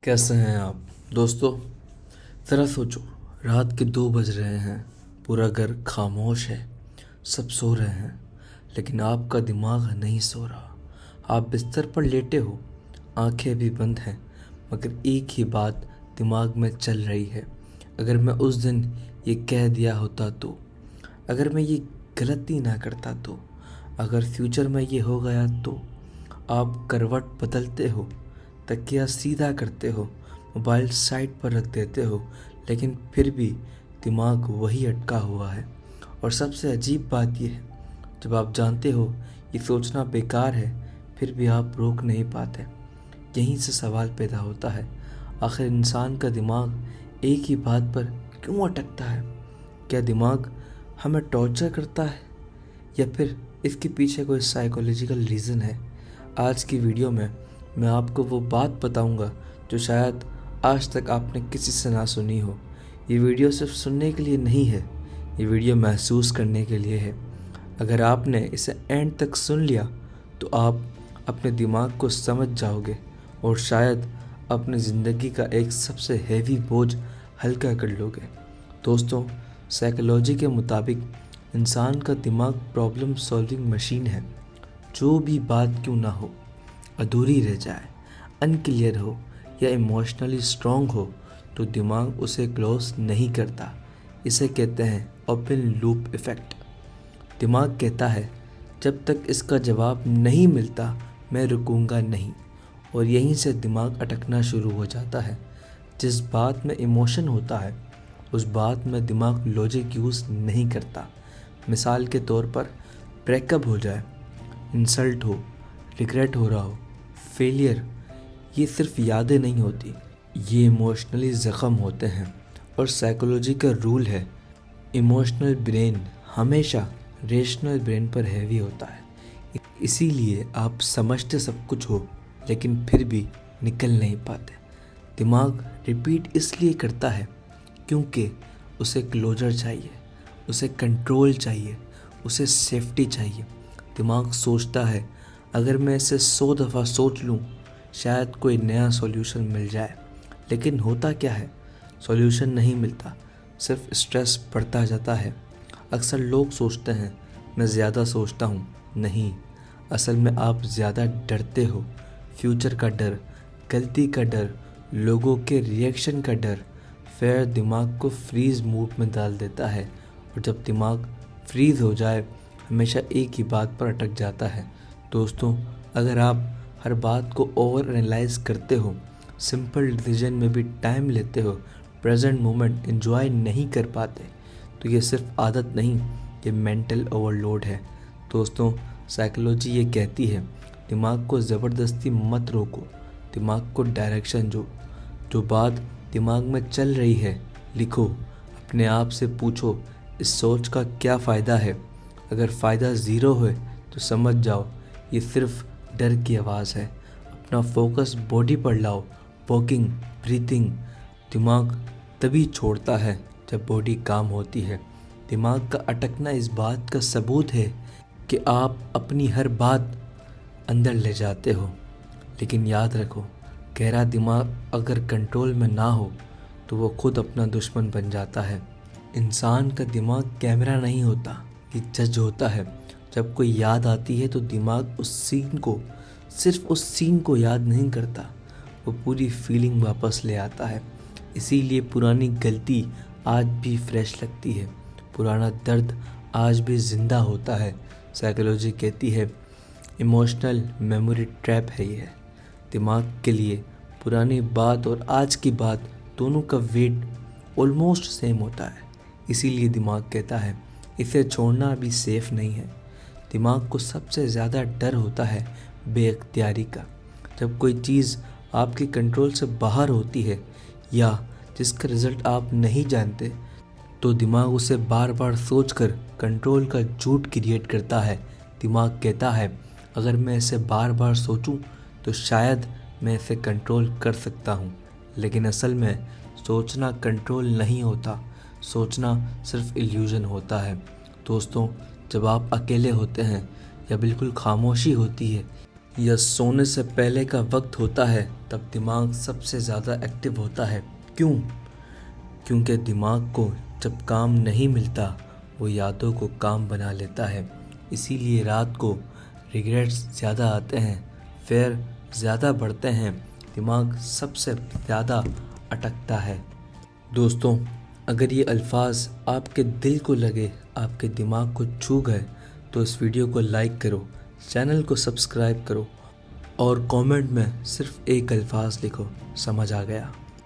कैसे हैं आप दोस्तों। ज़रा सोचो, रात के 2 बज रहे हैं, पूरा घर खामोश है, सब सो रहे हैं, लेकिन आपका दिमाग नहीं सो रहा। आप बिस्तर पर लेटे हो, आंखें भी बंद हैं, मगर एक ही बात दिमाग में चल रही है। अगर मैं उस दिन ये कह दिया होता तो, अगर मैं ये गलती ना करता तो, अगर फ्यूचर में ये हो गया तो। आप करवट बदलते हो, तकिया सीधा करते हो, मोबाइल साइड पर रख देते हो, लेकिन फिर भी दिमाग वही अटका हुआ है। और सबसे अजीब बात यह है, जब आप जानते हो ये सोचना बेकार है, फिर भी आप रोक नहीं पाते। यहीं से सवाल पैदा होता है, आखिर इंसान का दिमाग एक ही बात पर क्यों अटकता है? क्या दिमाग हमें टॉर्चर करता है, या फिर इसके पीछे कोई साइकोलॉजिकल रीज़न है? आज की वीडियो में मैं आपको वो बात बताऊंगा जो शायद आज तक आपने किसी से ना सुनी हो। ये वीडियो सिर्फ सुनने के लिए नहीं है, ये वीडियो महसूस करने के लिए है। अगर आपने इसे एंड तक सुन लिया तो आप अपने दिमाग को समझ जाओगे और शायद अपनी ज़िंदगी का एक सबसे हैवी बोझ हल्का कर लोगे। दोस्तों, साइकोलॉजी के मुताबिक इंसान का दिमाग प्रॉब्लम सॉल्विंग मशीन है। जो भी बात क्यों ना हो, अधूरी रह जाए, अनक्लियर हो या इमोशनली स्ट्रॉन्ग हो, तो दिमाग उसे क्लोज नहीं करता। इसे कहते हैं ओपन लूप इफ़ेक्ट। दिमाग कहता है जब तक इसका जवाब नहीं मिलता मैं रुकूंगा नहीं, और यहीं से दिमाग अटकना शुरू हो जाता है। जिस बात में इमोशन होता है उस बात में दिमाग लॉजिक यूज़ नहीं करता। मिसाल के तौर पर, ब्रेकअप हो जाए, इंसल्ट हो, रिग्रेट हो रहा हो, फेलियर, ये सिर्फ यादें नहीं होती, ये इमोशनली ज़ख्म होते हैं। और साइकोलॉजी का रूल है, इमोशनल ब्रेन हमेशा रेशनल ब्रेन पर हैवी होता है। इसीलिए आप समझते सब कुछ हो, लेकिन फिर भी निकल नहीं पाते। दिमाग रिपीट इसलिए करता है क्योंकि उसे क्लोजर चाहिए, उसे कंट्रोल चाहिए, उसे सेफ्टी चाहिए। दिमाग सोचता है अगर मैं इसे 100 दफ़ा सोच लूँ शायद कोई नया सॉल्यूशन मिल जाए। लेकिन होता क्या है, सॉल्यूशन नहीं मिलता, सिर्फ स्ट्रेस बढ़ता जाता है। अक्सर लोग सोचते हैं मैं ज़्यादा सोचता हूँ। नहीं, असल में आप ज़्यादा डरते हो। फ्यूचर का डर, गलती का डर, लोगों के रिएक्शन का डर, फिर दिमाग को फ्रीज मूड में डाल देता है। और जब दिमाग फ्रीज हो जाए हमेशा एक ही बात पर अटक जाता है। दोस्तों, अगर आप हर बात को ओवर एनालाइज करते हो, सिंपल डिसीजन में भी टाइम लेते हो, प्रेजेंट मोमेंट एंजॉय नहीं कर पाते, तो ये सिर्फ आदत नहीं, ये मेंटल ओवरलोड है। दोस्तों, साइकोलॉजी ये कहती है दिमाग को ज़बरदस्ती मत रोको, दिमाग को डायरेक्शन जो बात दिमाग में चल रही है लिखो। अपने आप से पूछो इस सोच का क्या फ़ायदा है। अगर फ़ायदा ज़ीरो है तो समझ जाओ ये सिर्फ डर की आवाज़ है। अपना फोकस बॉडी पर लाओ, वॉकिंग, ब्रीथिंग। दिमाग तभी छोड़ता है जब बॉडी काम होती है। दिमाग का अटकना इस बात का सबूत है कि आप अपनी हर बात अंदर ले जाते हो। लेकिन याद रखो, गहरा दिमाग अगर कंट्रोल में ना हो तो वो खुद अपना दुश्मन बन जाता है। इंसान का दिमाग कैमरा नहीं होता, ये जज होता है। जब कोई याद आती है तो दिमाग सिर्फ उस सीन को याद नहीं करता, वो पूरी फीलिंग वापस ले आता है। इसीलिए पुरानी गलती आज भी फ्रेश लगती है, पुराना दर्द आज भी ज़िंदा होता है। साइकोलॉजी कहती है इमोशनल मेमोरी ट्रैप है ये। दिमाग के लिए पुरानी बात और आज की बात दोनों का वेट ऑलमोस्ट सेम होता है। इसीलिए दिमाग कहता है इसे छोड़ना अभी सेफ नहीं है। दिमाग को सबसे ज़्यादा डर होता है बेइख्तियारी का। जब कोई चीज़ आपके कंट्रोल से बाहर होती है या जिसका रिज़ल्ट आप नहीं जानते, तो दिमाग उसे बार बार सोचकर कंट्रोल का झूठ क्रिएट करता है। दिमाग कहता है अगर मैं इसे बार बार सोचूं तो शायद मैं इसे कंट्रोल कर सकता हूं। लेकिन असल में सोचना कंट्रोल नहीं होता, सोचना सिर्फ इल्यूज़न होता है। दोस्तों, जब आप अकेले होते हैं या बिल्कुल खामोशी होती है यह सोने से पहले का वक्त होता है, तब दिमाग सबसे ज़्यादा एक्टिव होता है। क्यों? क्योंकि दिमाग को जब काम नहीं मिलता वो यादों को काम बना लेता है। इसीलिए रात को रिग्रेट्स ज़्यादा आते हैं, फेयर ज़्यादा बढ़ते हैं, दिमाग सबसे ज़्यादा अटकता है। दोस्तों, अगर ये अल्फाज आपके दिल को लगे, आपके दिमाग को छू गए तो इस वीडियो को लाइक करो, चैनल को सब्सक्राइब करो और कमेंट में सिर्फ एक अल्फाज लिखो, समझ आ गया।